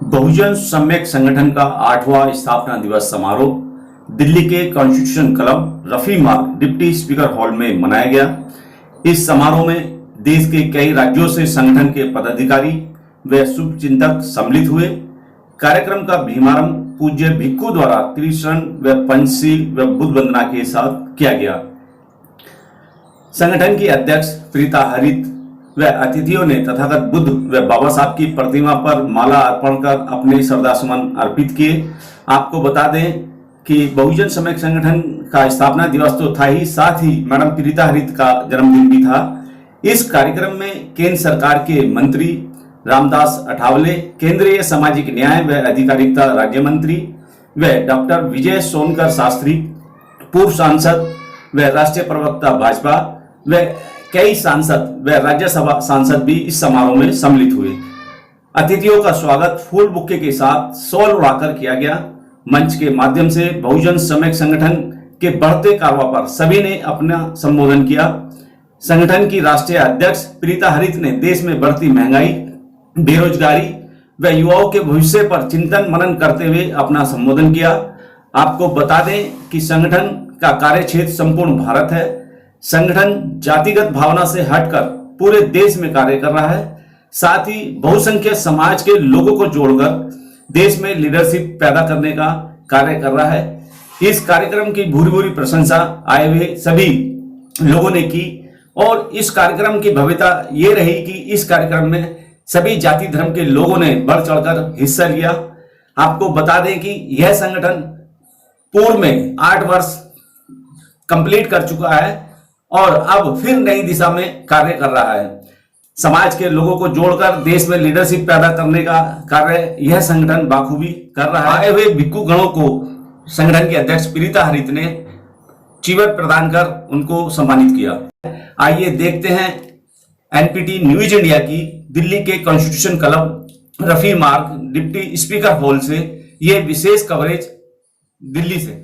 बहुजन सम्यक संगठन का 8वां स्थापना दिवस समारोह दिल्ली के कॉन्स्टिट्यूशन क्लब रफी मार्ग डिप्टी स्पीकर हॉल में मनाया गया। इस समारोह में देश के कई राज्यों से संगठन के पदाधिकारी व शुभचिंतक सम्मिलित हुए। कार्यक्रम का शुभारंभ पूज्य भिक्खु द्वारा त्रिशरण व पंचशील व बुद्ध वंदना के साथ किया गया। संगठन की अध्यक्ष प्रीता हरित व अतिथियों ने तथागत बुद्ध व बाबा साहब की प्रतिमा पर माला अर्पण कर अपने श्रद्धासुमन अर्पित किए। आपको बता दें कि बहुजन सम्यक संगठन का स्थापना दिवस तो था ही, साथ ही मैडम प्रीता हरित का जन्मदिन भी था। इस कार्यक्रम में केंद्र सरकार के मंत्री रामदास अठावले, केंद्रीय सामाजिक न्याय व अधिकारिता राज्य मंत्री व डॉक्टर विजय सोनकर शास्त्री, पूर्व सांसद व राष्ट्रीय प्रवक्ता भाजपा व कई सांसद व राज्यसभा सांसद भी इस समारोह में सम्मिलित हुए। अतिथियों का स्वागत फूल बुक्के के साथ शॉल उड़ाकर किया गया। मंच के माध्यम से बहुजन सम्यक संगठन के बढ़ते कारवां पर सभी ने अपना संबोधन किया। संगठन की राष्ट्रीय अध्यक्ष प्रीता हरित ने देश में बढ़ती महंगाई, बेरोजगारी व युवाओं के भविष्य पर चिंतन मनन करते हुए अपना संबोधन किया। आपको बता दें कि संगठन का कार्य क्षेत्र संपूर्ण भारत है। संगठन जातिगत भावना से हटकर पूरे देश में कार्य कर रहा है, साथ ही बहुसंख्यक समाज के लोगों को जोड़कर देश में लीडरशिप पैदा करने का कार्य कर रहा है। इस कार्यक्रम की भूरी भूरी प्रशंसा आए हुए सभी लोगों ने की और इस कार्यक्रम की भव्यता ये रही कि इस कार्यक्रम में सभी जाति धर्म के लोगों ने बढ़ चढ़कर हिस्सा लिया। आपको बता दें कि यह संगठन पूर्व में 8 वर्ष कंप्लीट कर चुका है और अब फिर नई दिशा में कार्य कर रहा है। समाज के लोगों को जोड़कर देश में लीडरशिप पैदा करने का कार्य यह संगठन बाखूबी कर रहा है। आए हुए भिक्खु गणों को संगठन के अध्यक्ष प्रीता हरित ने चीवर प्रदान कर उनको सम्मानित किया। आइए देखते हैं एनपीटी न्यूज इंडिया की दिल्ली के कॉन्स्टिट्यूशन क्लब रफी मार्ग डिप्टी स्पीकर हॉल से यह विशेष कवरेज दिल्ली से।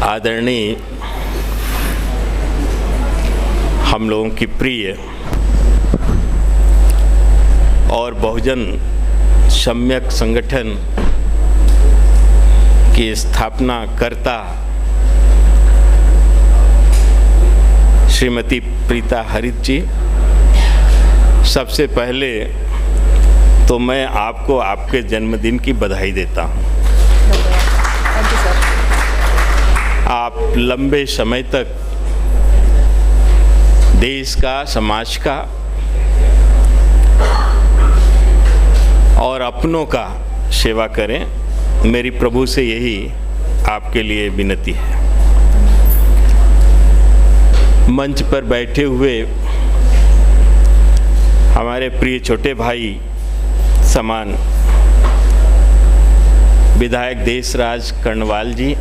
आदरणीय हम लोगों की प्रिय और बहुजन सम्यक संगठन की स्थापना करता श्रीमती प्रीता हरित जी, सबसे पहले तो मैं आपको आपके जन्मदिन की बधाई देता हूँ। आप लंबे समय तक देश का, समाज का और अपनों का सेवा करें, मेरी प्रभु से यही आपके लिए विनती है। मंच पर बैठे हुए हमारे प्रिय छोटे भाई समान विधायक देशराज कर्णवाल जी,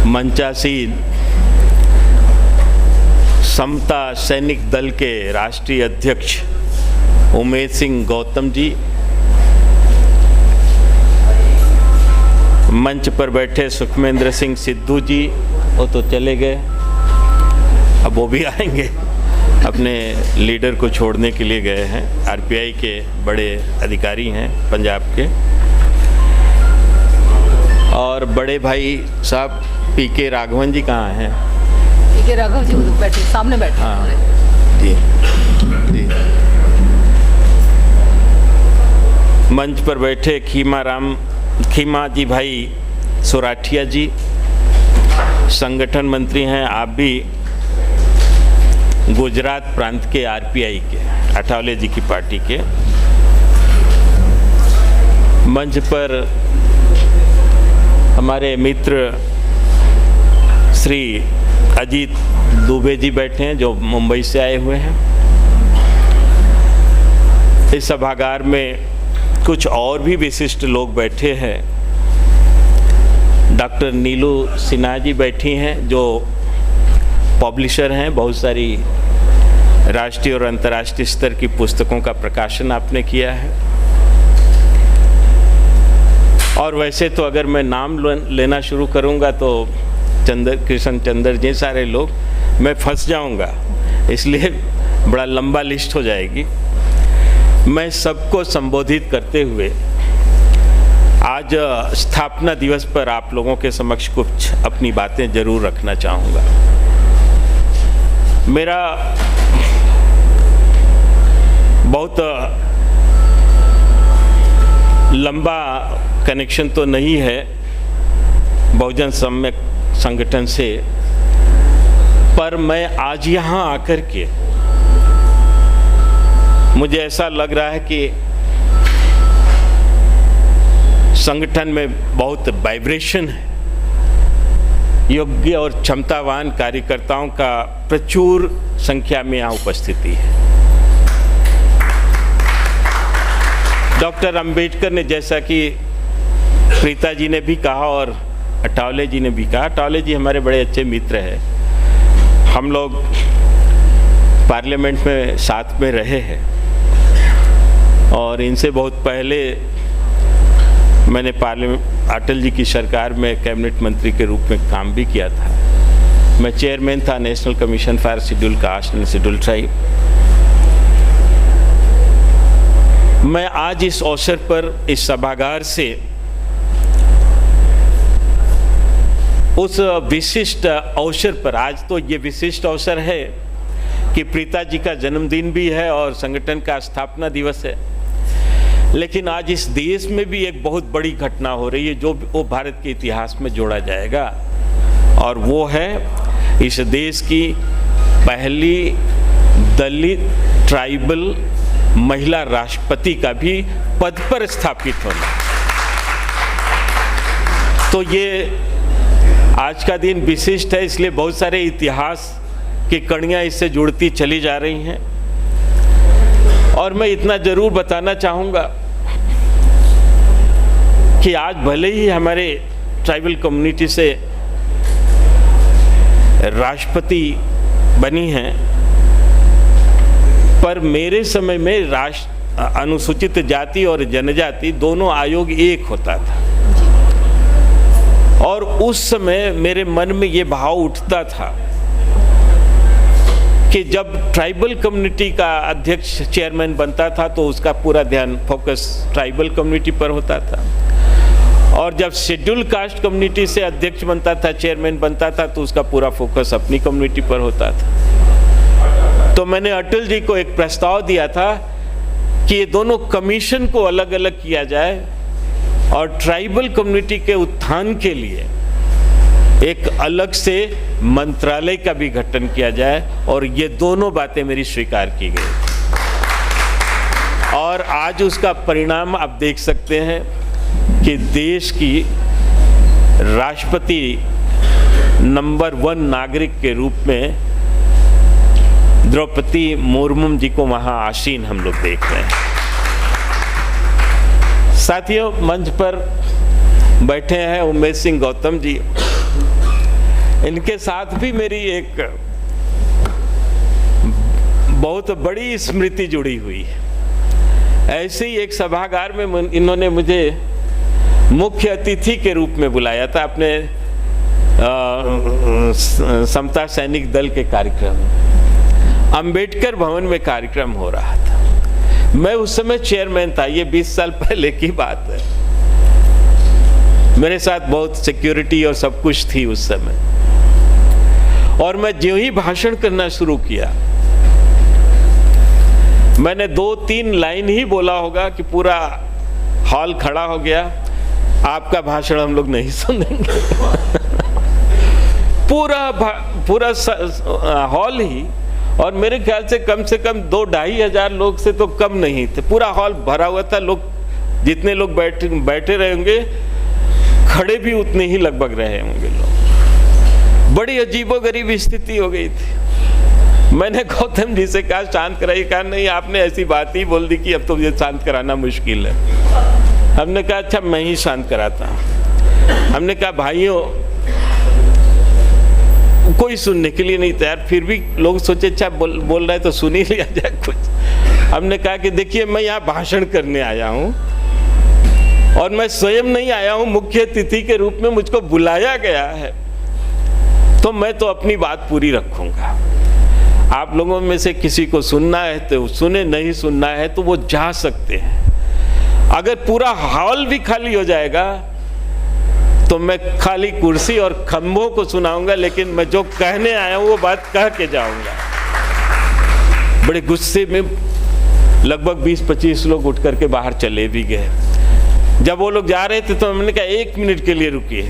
मंचासीन समता सैनिक दल के राष्ट्रीय अध्यक्ष उमेश सिंह गौतम जी, मंच पर बैठे सुखमेंद्र सिंह सिद्धू जी, वो तो चले गए, अब वो भी आएंगे, अपने लीडर को छोड़ने के लिए गए हैं। आरपीआई के बड़े अधिकारी हैं पंजाब के। और बड़े भाई साहब पीके राघवन जी कहाँ हैं? पीके राघव जी उधर बैठे, सामने बैठे। हाँ जी जी। मंच पर बैठे खीमा जी भाई सोराठिया जी, संगठन मंत्री हैं आप भी, गुजरात प्रांत के आरपीआई के, अठावले जी की पार्टी के। मंच पर हमारे मित्र श्री अजीत दुबे जी बैठे हैं जो मुंबई से आए हुए हैं। इस सभागार में कुछ और भी विशिष्ट लोग बैठे हैं। डॉक्टर नीलू सिन्हा जी बैठी हैं जो पब्लिशर हैं, बहुत सारी राष्ट्रीय और अंतर्राष्ट्रीय स्तर की पुस्तकों का प्रकाशन आपने किया है। और वैसे तो अगर मैं नाम लेना शुरू करूंगा तो कृष्ण चंद्र जी सारे लोग, मैं फंस जाऊंगा, इसलिए बड़ा लंबा लिस्ट हो जाएगी। मैं सबको संबोधित करते हुए आज स्थापना दिवस पर आप लोगों के समक्ष कुछ अपनी बातें जरूर रखना चाहूँगा। मेरा बहुत लंबा कनेक्शन तो नहीं है बहुजन सम्यक संगठन से, पर मैं आज यहाँ आकर के मुझे ऐसा लग रहा है कि संगठन में बहुत वाइब्रेशन है। योग्य और क्षमतावान कार्यकर्ताओं का प्रचुर संख्या में यहाँ उपस्थिति है। डॉक्टर अंबेडकर ने, जैसा कि प्रीता जी ने भी कहा और अटावले जी ने भी कहा, अटावले जी हमारे बड़े अच्छे मित्र हैं, हम लोग पार्लियामेंट में साथ में रहे हैं और इनसे बहुत पहले मैंने पार्लियामेंट अटल जी की सरकार में कैबिनेट मंत्री के रूप में काम भी किया था। मैं चेयरमैन था national commission for schedule caste and schedule tribe. मैं आज इस अवसर पर इस सभागार से उस विशिष्ट अवसर पर, आज तो ये विशिष्ट अवसर है कि प्रीता जी का जन्मदिन भी है और संगठन का स्थापना दिवस है, लेकिन आज इस देश में भी एक बहुत बड़ी घटना हो रही है जो वो भारत के इतिहास में जोड़ा जाएगा, और वो है इस देश की पहली दलित ट्राइबल महिला राष्ट्रपति का भी पद पर स्थापित होना। तो ये आज का दिन विशिष्ट है, इसलिए बहुत सारे इतिहास की कड़ियाँ इससे जुड़ती चली जा रही हैं। और मैं इतना जरूर बताना चाहूँगा कि आज भले ही हमारे ट्राइबल कम्युनिटी से राष्ट्रपति बनी हैं, पर मेरे समय में अनुसूचित जाति और जनजाति दोनों आयोग एक होता था, और उस समय मेरे मन में ये भाव उठता था कि जब ट्राइबल कम्युनिटी का अध्यक्ष चेयरमैन बनता था तो उसका पूरा ध्यान फोकस ट्राइबल कम्युनिटी पर होता था, और जब शेड्यूल कास्ट कम्युनिटी से अध्यक्ष बनता था, चेयरमैन बनता था, तो उसका पूरा फोकस अपनी कम्युनिटी पर होता था। तो मैंने अटल जी को एक प्रस्ताव दिया था कि ये दोनों कमीशन को अलग अलग किया जाए और ट्राइबल कम्युनिटी के उत्थान के लिए एक अलग से मंत्रालय का भी गठन किया जाए, और ये दोनों बातें मेरी स्वीकार की गई। और आज उसका परिणाम आप देख सकते हैं कि देश की राष्ट्रपति नंबर 1 नागरिक के रूप में द्रौपदी मुर्मू जी को वहां आसीन हम लोग देख रहे हैं। साथियों, मंच पर बैठे हैं उमेश सिंह गौतम जी, इनके साथ भी मेरी एक बहुत बड़ी स्मृति जुड़ी हुई है। ऐसे ही एक सभागार में इन्होंने मुझे मुख्य अतिथि के रूप में बुलाया था अपने समता सैनिक दल के कार्यक्रम में। अंबेडकर भवन में कार्यक्रम हो रहा था, मैं उस समय चेयरमैन था, ये 20 साल पहले की बात है। मेरे साथ बहुत सिक्योरिटी और सब कुछ थी उस समय, और मैं जो ही भाषण करना शुरू किया, मैंने 2-3 लाइन ही बोला होगा कि पूरा हॉल खड़ा हो गया, आपका भाषण हम लोग नहीं सुनेंगे। पूरा हॉल ही, और मेरे ख्याल से कम 2-2.5 हजार लोग से तो कम नहीं थे, पूरा हॉल भरा हुआ था। लोग जितने लोग बैठे रहे होंगे, खड़े भी उतने ही लगभग रहे होंगे लोग। बड़ी अजीबोगरीब स्थिति हो गई थी। मैंने गौतम जी से कहा शांत कराइए, कहा नहीं, आपने ऐसी बात ही बोल दी कि अब तो मुझे शांत कराना मुश्किल है। हमने कहा अच्छा मैं ही शांत कराता हूँ। हमने कहा भाइयों, कोई सुनने के लिए नहीं तैयार। फिर भी लोग सोचे अच्छा बोल रहा है तो सुन ही लिया जाए कुछ। हमने कहा कि देखिए मैं यहाँ भाषण करने आया हूँ और मैं स्वयं नहीं आया हूँ, मुख्य अतिथि के रूप में मुझको बुलाया गया है, तो मैं तो अपनी बात पूरी रखूंगा। आप लोगों में से किसी को सुनना है तो सुने, नहीं सुनना है तो वो जा सकते हैं। अगर पूरा हॉल भी खाली हो जाएगा तो मैं खाली कुर्सी और खंभों को सुनाऊंगा, लेकिन मैं जो कहने आया हूं वो बात कह के जाऊंगा। बड़े गुस्से में लगभग 20-25 लोग उठ करके बाहर चले भी गए। जब वो लोग जा रहे थे तो हमने कहा 1 मिनट के लिए रुकिए,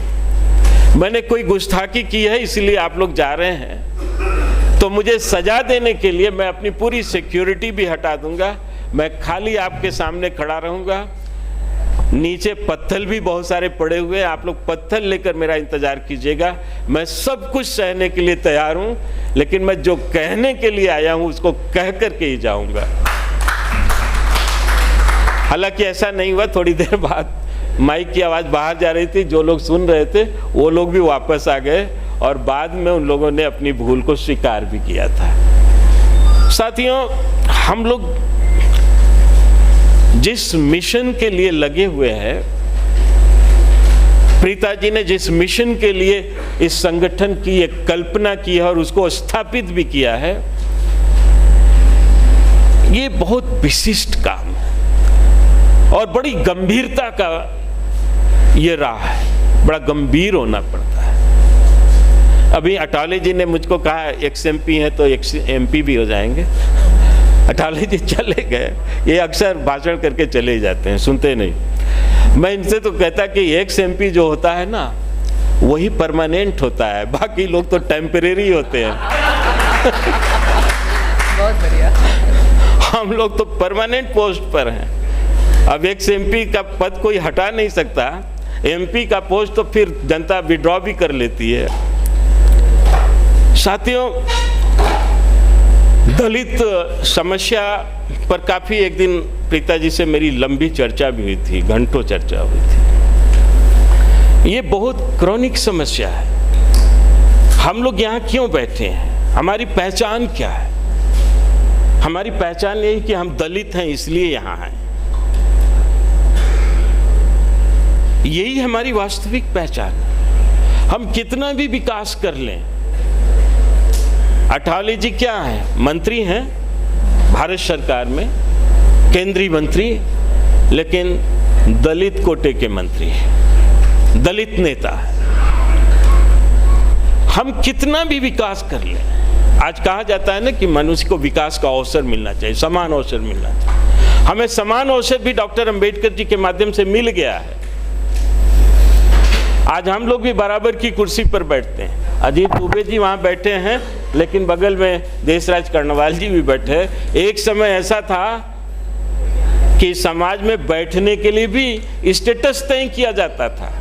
मैंने कोई गुस्ताखी की है इसलिए आप लोग जा रहे हैं, तो मुझे सजा देने के लिए मैं अपनी पूरी सिक्योरिटी भी हटा दूंगा, मैं खाली आपके सामने खड़ा रहूंगा। नीचे पत्थर भी बहुत सारे पड़े हुए हैं, आप लोग पत्थर लेकर मेरा इंतजार कीजिएगा। मैं सब कुछ सहने के लिए तैयार हूं, लेकिन मैं जो कहने के लिए आया हूं उसको कह करके ही जाऊंगा। हालांकि ऐसा नहीं हुआ। थोड़ी देर बाद माइक की आवाज बाहर जा रही थी, जो लोग सुन रहे थे वो लोग भी वापस आ गए और बाद में उन लोगों ने अपनी भूल को स्वीकार भी किया था। साथियों, हम लोग जिस मिशन के लिए लगे हुए हैं, प्रीता जी ने जिस मिशन के लिए इस संगठन की एक कल्पना की है और उसको स्थापित भी किया है, ये बहुत विशिष्ट काम है और बड़ी गंभीरता का ये रहा है, बड़ा गंभीर होना पड़ता है। अभी अटाले जी ने मुझको कहा एक्स एमपी है तो एक्स एमपी भी हो जाएंगे। अटाले जी चले गए, ये अक्सर भाषण करके चले ही जाते हैं, सुनते नहीं। मैं इनसे तो कहता कि एक्स एमपी जो होता है ना वही परमानेंट होता है, बाकी लोग तो टेम्परेरी होते हैं। बहुत बढ़िया। हम लोग तो परमानेंट पोस्ट पर हैं। अब एक्स एमपी का पद कोई हटा नहीं सकता, एमपी का पोस्ट तो फिर जनता विड्रॉ भी कर लेती है। साथियों, दलित समस्या पर काफी एक दिन प्रीता जी से मेरी लंबी चर्चा भी हुई थी, घंटों चर्चा हुई थी। ये बहुत क्रॉनिक समस्या है। हम लोग यहाँ क्यों बैठे हैं, हमारी पहचान क्या है? हमारी पहचान यही कि हम दलित हैं इसलिए यहाँ हैं, यही हमारी वास्तविक पहचान है। हम कितना भी विकास कर लें, अटाले जी क्या है, मंत्री हैं भारत सरकार में, केंद्रीय मंत्री, लेकिन दलित कोटे के मंत्री हैं, दलित नेता है। हम कितना भी विकास कर लें, आज कहा जाता है ना कि मनुष्य को विकास का अवसर मिलना चाहिए, समान अवसर मिलना चाहिए। हमें समान अवसर भी डॉक्टर अंबेडकर जी के माध्यम से मिल गया है। आज हम लोग भी बराबर की कुर्सी पर बैठते हैं। अजीत दुबे जी वहाँ बैठे हैं, लेकिन बगल में देशराज कर्णवाल जी भी बैठे हैं। एक समय ऐसा था कि समाज में बैठने के लिए भी स्टेटस तय किया जाता था,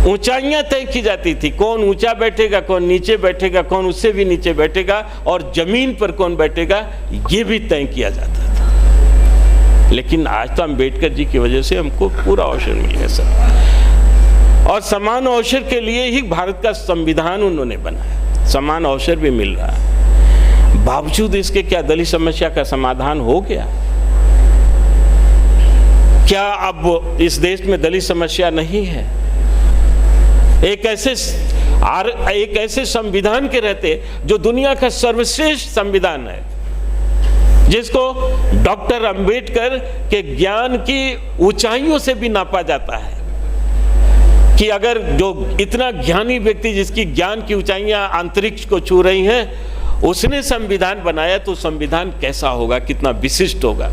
ऊंचाइयां तय की जाती थी, कौन ऊंचा बैठेगा, कौन नीचे बैठेगा, कौन उससे भी नीचे बैठेगा, और जमीन पर कौन बैठेगा ये भी तय किया जाता था। लेकिन आज तो अम्बेडकर जी की वजह से हमको पूरा अवसर मिल गया सर, और समान अवसर के लिए ही भारत का संविधान उन्होंने बनाया, समान अवसर भी मिल रहा है। बावजूद इसके क्या दलित समस्या का समाधान हो गया? क्या अब इस देश में दलित समस्या नहीं है? एक ऐसे संविधान के रहते जो दुनिया का सर्वश्रेष्ठ संविधान है, जिसको डॉक्टर अंबेडकर के ज्ञान की ऊंचाइयों से भी नापा जाता है, कि अगर जो इतना ज्ञानी व्यक्ति जिसकी ज्ञान की ऊंचाइयां अंतरिक्ष को छू रही हैं, उसने संविधान बनाया तो संविधान कैसा होगा, कितना विशिष्ट होगा।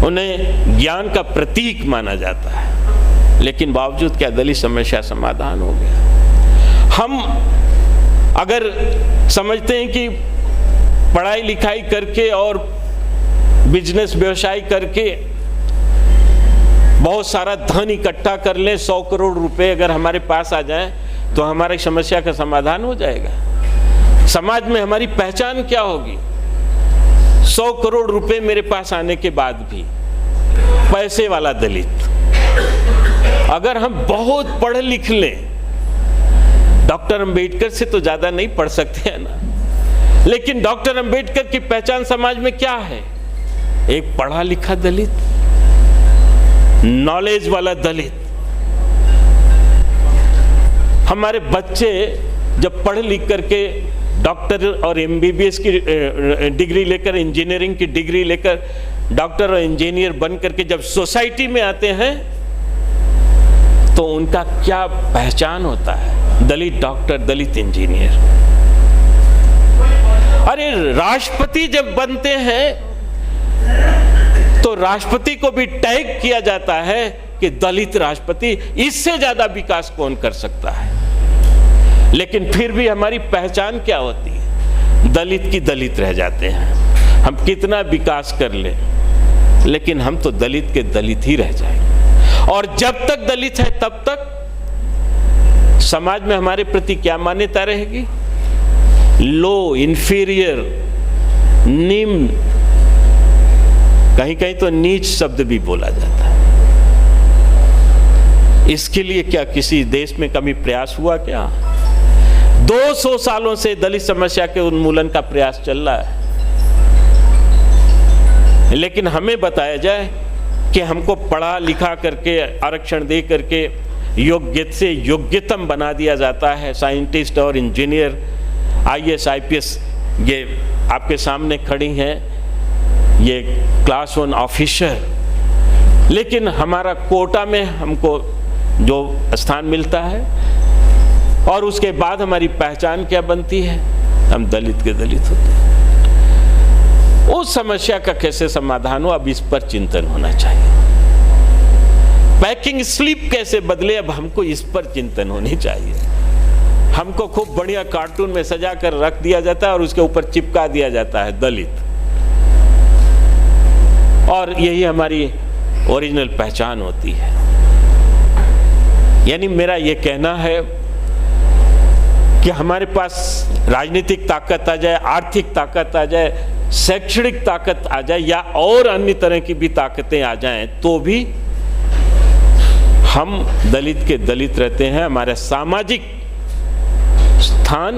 उन्हें ज्ञान का प्रतीक माना जाता है, लेकिन बावजूद क्या दलित समस्या समाधान हो गया? हम अगर समझते हैं कि पढ़ाई लिखाई करके और बिजनेस व्यवसाय करके बहुत सारा धन इकट्ठा कर लें, 100 करोड़ रुपए अगर हमारे पास आ जाए तो हमारी समस्या का समाधान हो जाएगा। समाज में हमारी पहचान क्या होगी? 100 करोड़ रुपए मेरे पास आने के बाद भी पैसे वाला दलित। अगर हम बहुत पढ़ लिख लें, डॉक्टर अंबेडकर से तो ज्यादा नहीं पढ़ सकते हैं ना, लेकिन डॉक्टर अंबेडकर की पहचान समाज में क्या है? एक पढ़ा लिखा दलित, नॉलेज वाला दलित। हमारे बच्चे जब पढ़ लिख करके डॉक्टर और एमबीबीएस की डिग्री लेकर, इंजीनियरिंग की डिग्री लेकर डॉक्टर और इंजीनियर बन करके जब सोसाइटी में आते हैं तो उनका क्या पहचान होता है? दलित डॉक्टर, दलित इंजीनियर। अरे राष्ट्रपति जब बनते हैं तो राष्ट्रपति को भी टैग किया जाता है कि दलित राष्ट्रपति। इससे ज्यादा विकास कौन कर सकता है? लेकिन फिर भी हमारी पहचान क्या होती है? दलित की दलित रह जाते हैं। हम कितना विकास कर लें, लेकिन हम तो दलित के दलित ही रह जाएंगे। और जब तक दलित है तब तक समाज में हमारे प्रति क्या मान्यता रहेगी? लो, इंफीरियर, निम्न, कहीं कहीं तो नीच शब्द भी बोला जाता है। इसके लिए क्या किसी देश में कभी प्रयास हुआ क्या? 200 सालों से दलित समस्या के उन्मूलन का प्रयास चल रहा है, लेकिन हमें बताया जाए कि हमको पढ़ा लिखा करके, आरक्षण दे करके योग्य से योग्यतम बना दिया जाता है। साइंटिस्ट और इंजीनियर, आईएएस, आईपीएस, ये आपके सामने खड़ी हैं, ये क्लास 1 ऑफिसर, लेकिन हमारा कोटा में हमको जो स्थान मिलता है और उसके बाद हमारी पहचान क्या बनती है? हम दलित के दलित होते हैं। उस समस्या का कैसे समाधान हो, अब इस पर चिंतन होना चाहिए। पैकिंग स्लिप कैसे बदले, अब हमको इस पर चिंतन होनी चाहिए। हमको खूब बढ़िया कार्टून में सजा कर रख दिया जाता है और उसके ऊपर चिपका दिया जाता है दलित, और यही हमारी ओरिजिनल पहचान होती है। यानी मेरा यह कहना है कि हमारे पास राजनीतिक ताकत आ जाए, आर्थिक ताकत आ जाए, शैक्षणिक ताकत आ जाए या और अन्य तरह की भी ताकतें आ जाएं, तो भी हम दलित के दलित रहते हैं। हमारा सामाजिक स्थान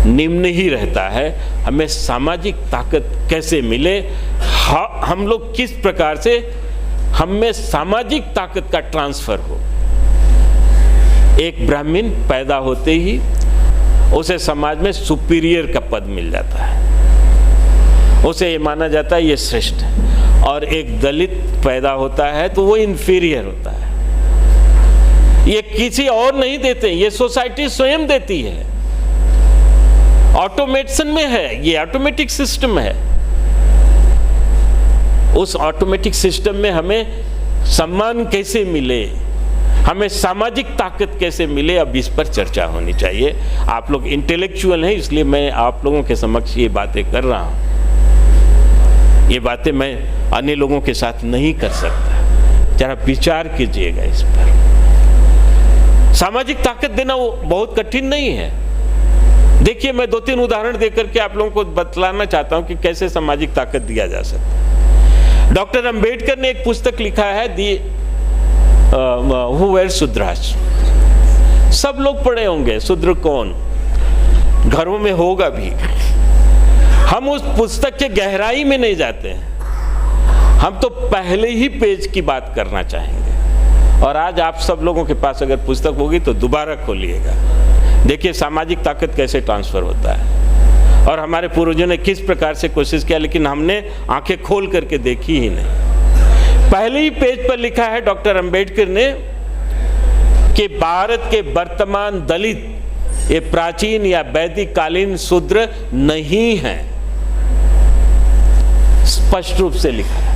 निम्न ही रहता है। हमें सामाजिक ताकत कैसे मिले, हम लोग किस प्रकार से हम में सामाजिक ताकत का ट्रांसफर हो। एक ब्राह्मण पैदा होते ही उसे समाज में सुपीरियर का पद मिल जाता है, उसे ये माना जाता है ये श्रेष्ठ है, और एक दलित पैदा होता है तो वो इंफीरियर होता है। ये किसी और नहीं देते, ये सोसाइटी स्वयं देती है। ऑटोमेशन में है, ये ऑटोमेटिक सिस्टम है। उस ऑटोमेटिक सिस्टम में हमें सम्मान कैसे मिले, हमें सामाजिक ताकत कैसे मिले, अब इस पर चर्चा होनी चाहिए। आप लोग इंटेलेक्चुअल हैं, इसलिए मैं आप लोगों के समक्ष ये बातें कर रहा हूं। ये बातें मैं अन्य लोगों के साथ नहीं कर सकता। जरा विचार कीजिएगा इस पर। सामाजिक ताकत देना वो बहुत कठिन नहीं है। देखिए, मैं 2-3 उदाहरण देकर के आप लोगों को बतलाना चाहता हूं कि कैसे सामाजिक ताकत दिया जा सकता है। डॉक्टर अंबेडकर ने एक पुस्तक लिखा है, दी हु वेर शूद्रास। सब लोग पढ़े होंगे, शूद्र कौन, घरों में होगा भी। हम उस पुस्तक के गहराई में नहीं जाते हैं, हम तो पहले ही पेज की बात करना चाहेंगे। और आज आप सब लोगों के पास अगर पुस्तक होगी तो दोबारा खोलिएगा, देखिए सामाजिक ताकत कैसे ट्रांसफर होता है और हमारे पूर्वजों ने किस प्रकार से कोशिश किया, लेकिन हमने आंखें खोल करके देखी ही नहीं। पहले ही पेज पर लिखा है डॉक्टर अंबेडकर ने कि भारत के वर्तमान दलित ये प्राचीन या वैदिक कालीन शूद्र नहीं है। स्पष्ट रूप से लिखा है।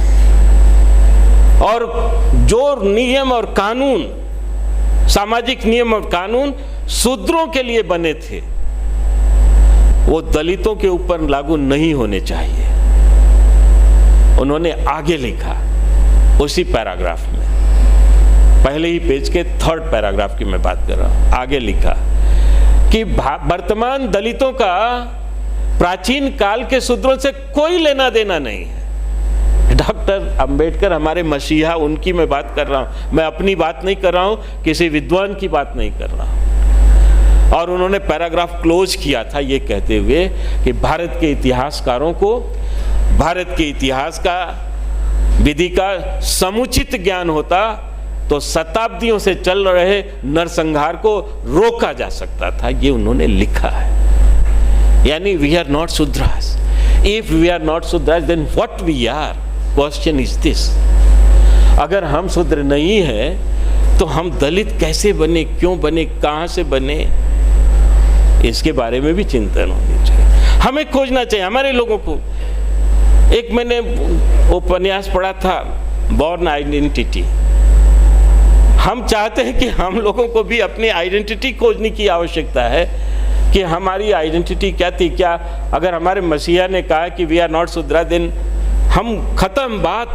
और जो नियम और कानून, सामाजिक नियम और कानून शूद्रों के लिए बने थे, वो दलितों के ऊपर लागू नहीं होने चाहिए। उन्होंने आगे लिखा उसी पैराग्राफ में, पहले ही पेज के 3rd पैराग्राफ की मैं बात कर रहा हूं। आगे लिखा कि वर्तमान दलितों का प्राचीन काल के शूद्रों से कोई लेना देना नहीं है। डॉक्टर अंबेडकर हमारे मसीहा, उनकी मैं बात कर रहा हूं, मैं अपनी बात नहीं कर रहा हूं, किसी विद्वान की बात नहीं कर रहा हूं। और उन्होंने पैराग्राफ क्लोज किया था ये कहते हुए कि भारत के इतिहासकारों को भारत के इतिहास का विधि का समुचित ज्ञान होता तो शताब्दियों से चल रहे नरसंहार को रोका जा सकता था, ये उन्होंने लिखा है। यानी we are not Shudras. If we are not Shudras then what we are? Question is this. अगर हम शूद्र नहीं है तो हम दलित कैसे बने, क्यों बने, कहां से बने? इसके बारे में भी चिंतन होनी चाहिए, हमें खोजना चाहिए हमारे लोगों को। एक मैंने उपन्यास पढ़ा था, बॉर्न आइडेंटिटी। हम चाहते हैं कि हम लोगों को भी अपनी आइडेंटिटी खोजने की आवश्यकता है कि हमारी आइडेंटिटी क्या थी। क्या अगर हमारे मसीहा ने कहा कि वी आर नॉट शूद्रा, देन हम खत्म बात।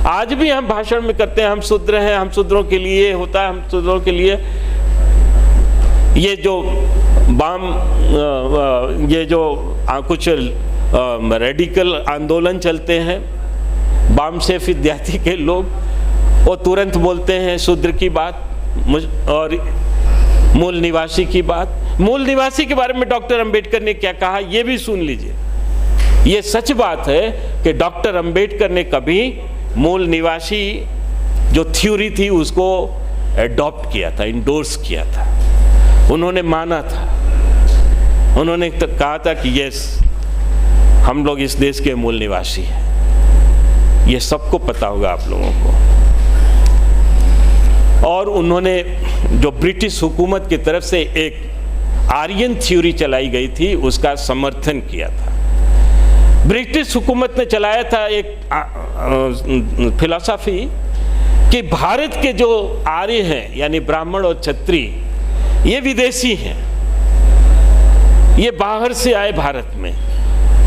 आज भी हम भाषण में करते हैं हम शूद्र हैं, हम शूद्रों के लिए होता है, हम शूद्रों के लिए। ये जो कुछ रेडिकल आंदोलन चलते हैं, वाम से विद्यार्थी के लोग, वो तुरंत बोलते हैं शूद्र की बात और मूल निवासी की बात। मूल निवासी के बारे में डॉक्टर अंबेडकर ने क्या कहा ये भी सुन लीजिए। ये सच बात है कि डॉक्टर अंबेडकर ने कभी मूल निवासी जो थ्योरी थी उसको एडॉप्ट किया था, इंडोर्स किया था, उन्होंने माना था। उन्होंने तो कहा था कि यस, हम लोग इस देश के मूल निवासी हैं। ये सबको पता होगा आप लोगों को। और उन्होंने जो ब्रिटिश हुकूमत की तरफ से एक आर्यन थ्योरी चलाई गई थी उसका समर्थन किया था। ब्रिटिश हुकूमत ने चलाया था एक फिलॉसफी कि भारत के जो आर्य हैं यानी ब्राह्मण और क्षत्रिय ये विदेशी हैं, ये बाहर से आए भारत में,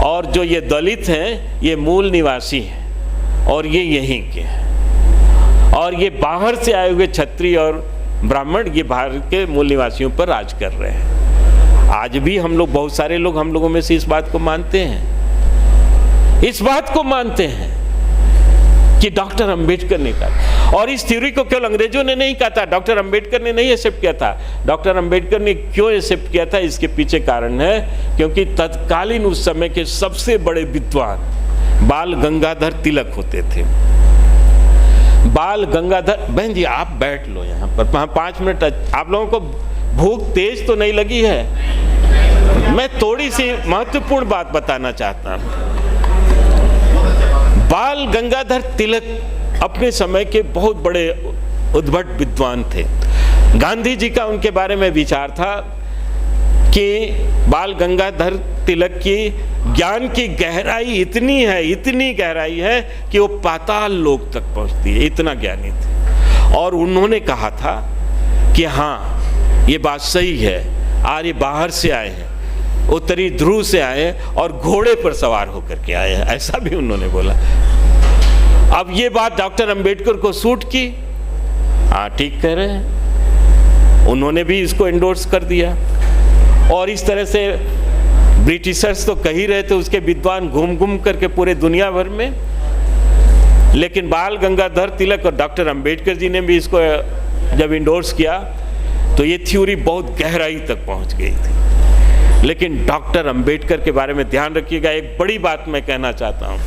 और जो ये दलित हैं ये मूल निवासी हैं और ये यहीं के हैं, और ये बाहर से आए हुए क्षत्रिय और ब्राह्मण ये भारत के मूल निवासियों पर राज कर रहे हैं। आज भी हम लोग, बहुत सारे लोग हम लोगों में से इस बात को मानते हैं, इस बात को मानते हैं कि डॉक्टर अंबेडकर ने कहा। और इस थ्योरी को केवल अंग्रेजों ने नहीं कहा था, डॉक्टर अंबेडकर ने नहीं एक्सेप्ट किया था। डॉक्टर अंबेडकर ने क्यों एक्सेप्ट किया था इसके पीछे कारण है, क्योंकि तत्कालीन उस समय के सबसे बड़े विद्वान बाल गंगाधर तिलक होते थे। बाल गंगाधर, बहन जी आप बैठ लो यहाँ पर 5 मिनट। आप लोगों को भूख तेज तो नहीं लगी है? मैं थोड़ी सी महत्वपूर्ण बात बताना चाहता हूँ। बाल गंगाधर तिलक अपने समय के बहुत बड़े उद्भट विद्वान थे। गांधी जी का उनके बारे में विचार था कि बाल गंगाधर तिलक की ज्ञान की गहराई इतनी गहराई है कि वो पाताल लोक तक पहुंचती है, इतना ज्ञानी थे। और उन्होंने कहा था कि हाँ ये बात सही है, आर्य बाहर से आए हैं, उत्तरी ध्रुव से आए और घोड़े पर सवार होकर के आए हैं, ऐसा भी उन्होंने बोला। अब ये बात डॉक्टर अंबेडकर को सूट की, हाँ ठीक कह रहे हैं, उन्होंने भी इसको एंडोर्स कर दिया। और इस तरह से ब्रिटिशर्स तो कह ही रहे थे, उसके विद्वान घूम घूम करके पूरे दुनिया भर में, लेकिन बाल गंगाधर तिलक और डॉक्टर अंबेडकर जी ने भी इसको जब इंडोर्स किया तो ये थ्योरी बहुत गहराई तक पहुंच गई थी। लेकिन डॉक्टर अंबेडकर के बारे में ध्यान रखिएगा, एक बड़ी बात मैं कहना चाहता हूं।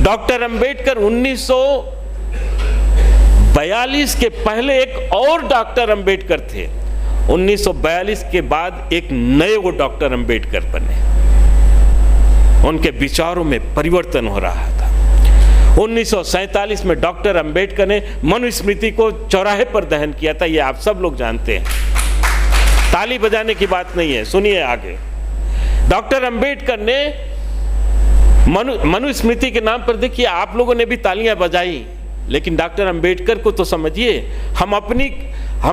डॉक्टर अंबेडकर 1942 के पहले एक और डॉक्टर अंबेडकर थे, 1942 के बाद एक नए वो डॉक्टर अंबेडकर बने। उनके विचारों में परिवर्तन हो रहा था। 1947 में डॉक्टर अंबेडकर ने मनुस्मृति को चौराहे पर दहन किया था, ये आप सब लोग जानते हैं, ताली बजाने की बात नहीं है, सुनिए आगे। डॉक्टर अंबेडकर ने मनुस्मृति के नाम पर, देखिए आप लोगों ने भी तालियां बजाई, लेकिन डॉक्टर अंबेडकर को तो समझिए। हम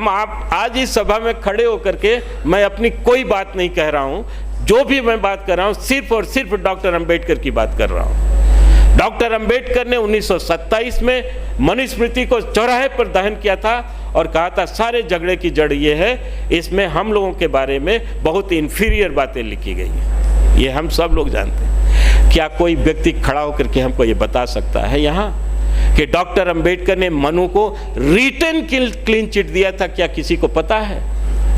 आप आज इस सभा में खड़े होकर के मैं अपनी कोई बात नहीं कह रहा हूं, जो भी मैं बात कर रहा हूं सिर्फ और सिर्फ डॉक्टर अंबेडकर की बात कर रहा हूं। डॉक्टर अंबेडकर ने 1927 में मनुस्मृति को चौराहे पर दहन किया था और कहा था सारे झगड़े की जड़ ये है, इसमें हम लोगों के बारे में बहुत इंफीरियर बातें लिखी गई हैं। ये हम सब लोग जानते हैं। क्या कोई व्यक्ति खड़ा होकर के हमको ये बता सकता है यहाँ कि डॉक्टर अंबेडकर ने मनु को रिटन क्लीन चिट दिया था? क्या किसी को पता है?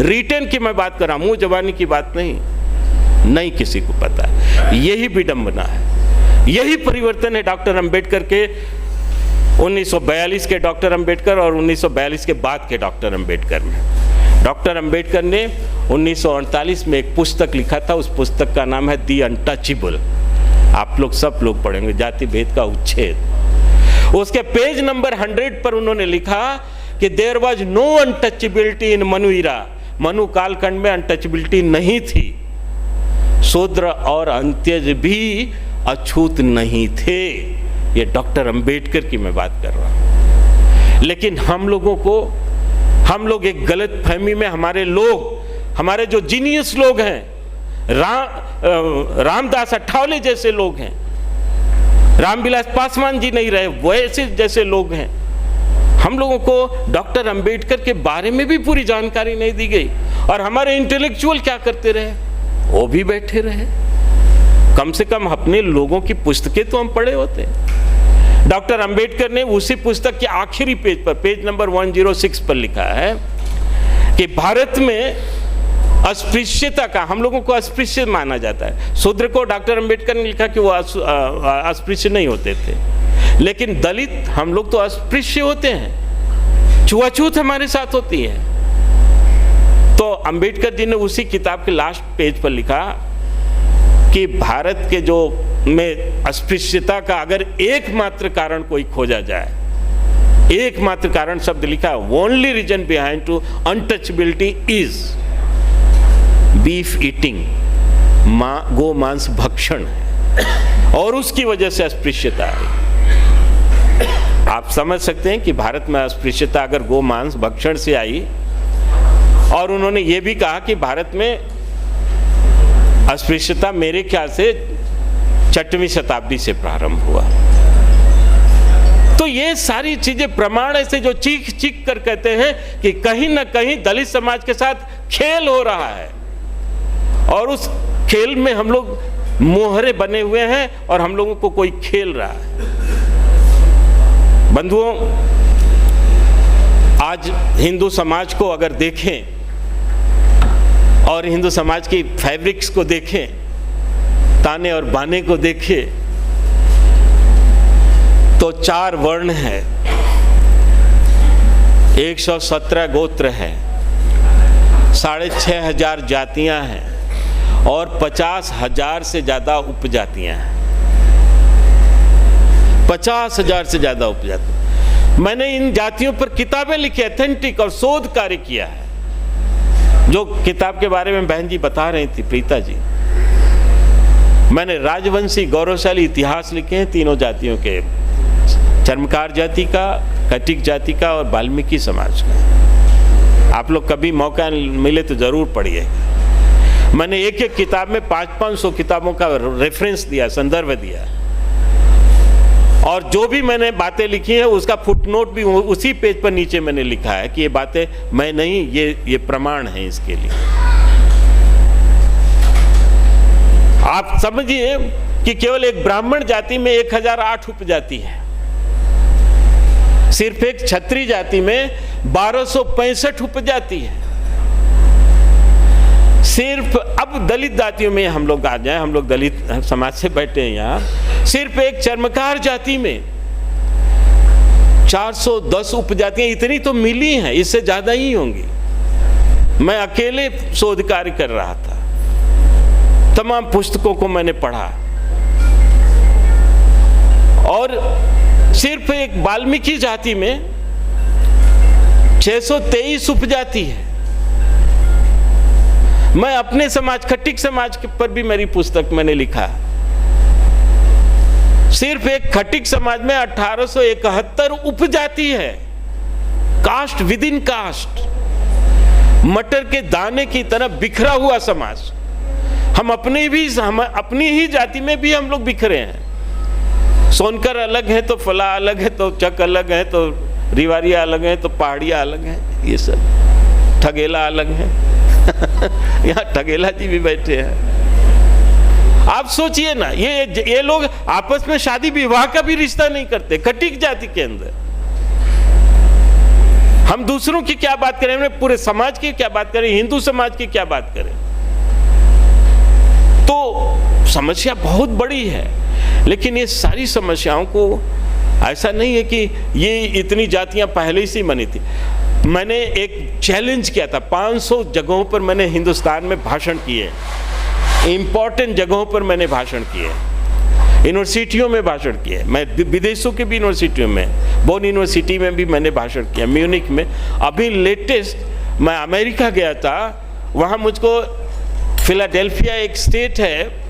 रिटर्न की मैं बात कर रहा हूं, मुंह जबानी की बात नहीं किसी को पता है। यही विडंबना है, यही परिवर्तन है डॉक्टर अंबेडकर के 1942 के डॉक्टर अंबेडकर और 1942 के बाद के डॉक्टर अंबेडकर में। डॉक्टर अंबेडकर ने 1948 में एक पुस्तक लिखा था, उस पुस्तक का नाम है दी अनटचेबल। आप लोग सब लोग पढ़ेंगे, जाति भेद का उच्छेद। उसके पेज नंबर 100 पर उन्होंने लिखा कि देयर वाज नो अनटचेबिलिटी इन मनु इरा। मनु कालखंड में अनटचेबिलिटी नहीं थी, शूद्र और अंत्यज भी अछूत नहीं थे। ये डॉक्टर अंबेडकर की मैं बात कर रहा हूं। लेकिन हम लोग एक गलत फहमी में, हमारे जो जीनियस लोग हैं, रामदास अठावले जैसे लोग हैं, रामविलास पासवान जी नहीं रहे, वैसे जैसे लोग हैं, हम लोगों को डॉक्टर अंबेडकर के बारे में भी पूरी जानकारी नहीं दी गई। और हमारे इंटेलेक्चुअल क्या करते रहे, वो भी बैठे रहे। कम से कम अपने लोगों की पुस्तकें तो हम पढ़े होते। डॉक्टर अंबेडकर ने उसी पुस्तक के आखिरी पेज पर, पेज नंबर 106 पर लिखा है कि भारत में अस्पृश्यता का, हम लोगों को अस्पृश्य माना जाता है। शूद्र को डॉक्टर अंबेडकर ने लिखा कि वो अस्पृश्य नहीं होते थे, लेकिन दलित हम लोग तो अस्पृश्य होते हैं, छुआछूत हमारे साथ होती है। तो अंबेडकर जी ने उसी किताब के लास्ट पेज पर लिखा कि भारत के जो में अस्पृश्यता का अगर एकमात्र कारण कोई खोजा जाए, एकमात्र कारण शब्द लिखा, only reason behind to untouchability is beef eating, गो मांस भक्षण, और उसकी वजह से अस्पृश्यता आई। आप समझ सकते हैं कि भारत में अस्पृश्यता अगर गो मांस भक्षण से आई। और उन्होंने ये भी कहा कि भारत में अस्पृश्यता मेरे ख्याल से 6वीं शताब्दी से प्रारंभ हुआ। तो ये सारी चीजें प्रमाण ऐसे जो चीख कर कहते हैं कि कहीं ना कहीं दलित समाज के साथ खेल हो रहा है, और उस खेल में हम लोग मोहरे बने हुए हैं और हम लोगों को कोई खेल रहा है। बंधुओं, आज हिंदू समाज को अगर देखें और हिंदू समाज की फैब्रिक्स को देखें, ताने और बाने को देखें, तो 4 वर्ण है, 117 गोत्र है, 6,500 जातियां हैं और 50,000 से ज्यादा उपजातियां हैं। 50,000 से ज्यादा उपजाति। मैंने इन जातियों पर किताबें लिखी, अथेंटिक और शोध कार्य किया है। जो किताब के बारे में बहन जी बता रही थी, प्रीता जी, मैंने राजवंशी गौरवशाली इतिहास लिखे हैं तीनों जातियों के, चर्मकार जाति का, कटिक जाति का और वाल्मीकि समाज का। आप लोग कभी मौका मिले तो जरूर पढ़िएगा। मैंने एक किताब में 500-500 किताबों का रेफरेंस दिया, संदर्भ दिया, और जो भी मैंने बातें लिखी हैं उसका फुटनोट भी उसी पेज पर नीचे मैंने लिखा है कि ये बातें मैं नहीं, ये प्रमाण है इसके लिए। आप समझिए कि केवल एक ब्राह्मण जाति में 1008 उपजाति है, सिर्फ एक क्षत्रिय जाति में 1265 उपजाति है। सिर्फ अब दलित जातियों में हम लोग आ जाएं, हम लोग दलित समाज से बैठे हैं यहाँ, सिर्फ एक चर्मकार जाति में 410 उपजातियां इतनी तो मिली हैं, इससे ज्यादा ही होंगी। मैं अकेले शोध कार्य कर रहा था, तमाम पुस्तकों को मैंने पढ़ा, और सिर्फ एक वाल्मीकि जाति में 623 उपजाति है। मैं अपने समाज, खट्टिक समाज पर भी मेरी पुस्तक मैंने लिखा, सिर्फ एक खट्टिक समाज में 1871 उपजाति है, कास्ट विद इन कास्ट, मटर के दाने की तरह बिखरा हुआ समाज। हम अपनी ही जाति में भी हम लोग बिखरे हैं। सोनकर अलग है तो फला अलग है, तो चक अलग है, तो रिवारिया अलग है, तो पहाड़िया अलग है, ये सब ठगेला अलग है। यहाँ ठगेला जी भी बैठे हैं। आप सोचिए ना, ये लोग आपस में शादी विवाह का भी रिश्ता नहीं करते खट्टिक जाति के अंदर। हम दूसरों की क्या बात करें, हमने पूरे समाज की क्या बात करें, हिंदू समाज की क्या बात करें। तो समस्या बहुत बड़ी है, लेकिन ये सारी समस्याओं को ऐसा नहीं है कि ये इतनी जातियां पहले से ही बनी थी। मैंने एक चैलेंज किया था, 500 जगहों पर मैंने हिंदुस्तान में भाषण किए, इंपॉर्टेंट जगहों पर मैंने भाषण किए, यूनिवर्सिटियों में भाषण किए, मैं विदेशों के भी यूनिवर्सिटियों में, बोन यूनिवर्सिटी में भी मैंने भाषण किया, म्यूनिक में। अभी लेटेस्ट मैं अमेरिका गया था, वहाँ मुझको फिलाडेल्फिया एक स्टेट है,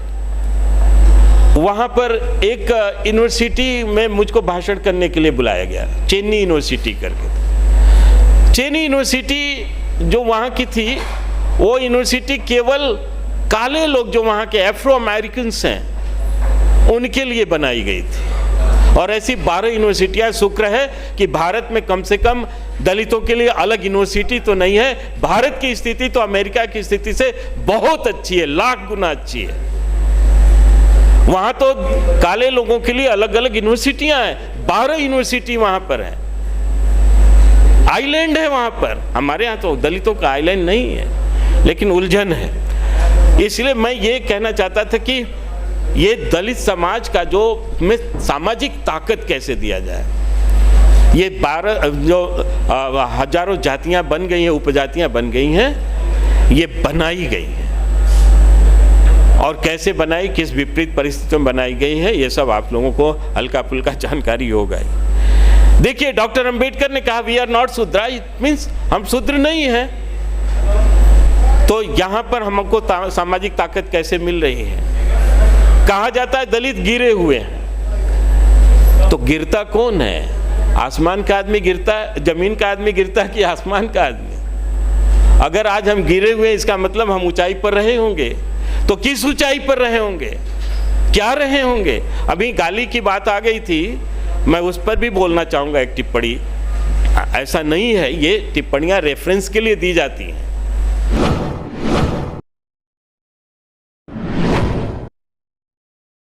वहाँ पर एक यूनिवर्सिटी में मुझको भाषण करने के लिए बुलाया गया, चेन्नई यूनिवर्सिटी करके। चेन्नई यूनिवर्सिटी जो वहाँ की थी, वो यूनिवर्सिटी केवल काले लोग जो वहाँ के एफ्रो अमेरिकन्स हैं उनके लिए बनाई गई थी। और ऐसी 12 यूनिवर्सिटियाँ, शुक्र है कि भारत में कम से कम दलितों के लिए अलग यूनिवर्सिटी तो नहीं है। भारत की स्थिति तो अमेरिका की स्थिति से बहुत अच्छी है, लाख गुना अच्छी है। वहाँ तो काले लोगों के लिए अलग अलग यूनिवर्सिटियाँ हैं, 12 यूनिवर्सिटी वहाँ पर है, आइलैंड है वहाँ पर। हमारे यहाँ तो दलितों का आइलैंड नहीं है, लेकिन उलझन है। इसलिए मैं ये कहना चाहता था कि ये दलित समाज का जो में सामाजिक ताकत कैसे दिया जाए। ये 12 जो हजारों जातियां बन गई हैं, उपजातियां बन गई हैं, ये बनाई गई हैं, और कैसे बनाई, किस विपरीत परिस्थितियों में बनाई गई है, ये सब आप लोगों को हल्का फुल्का जानकारी होगा ही। देखिए, डॉक्टर अंबेडकर ने कहा we are not Shudra, it means हम शूद्र नहीं हैं। तो यहाँ पर हमको सामाजिक ताकत कैसे मिल रही है? कहा जाता है दलित गिरे हुए हैं, तो गिरता कौन है? आसमान का आदमी गिरता है, जमीन का आदमी गिरता है कि आसमान का आदमी? अगर आज हम गिरे हुए, इसका मतलब हम ऊंचाई पर रहे होंगे। तो किस ऊंचाई पर रहे होंगे, क्या रहे होंगे? अभी गाली की बात आ गई थी, मैं उस पर भी बोलना चाहूँगा एक टिप्पणी। ऐसा नहीं है, ये टिप्पणियाँ रेफरेंस के लिए दी जाती हैं।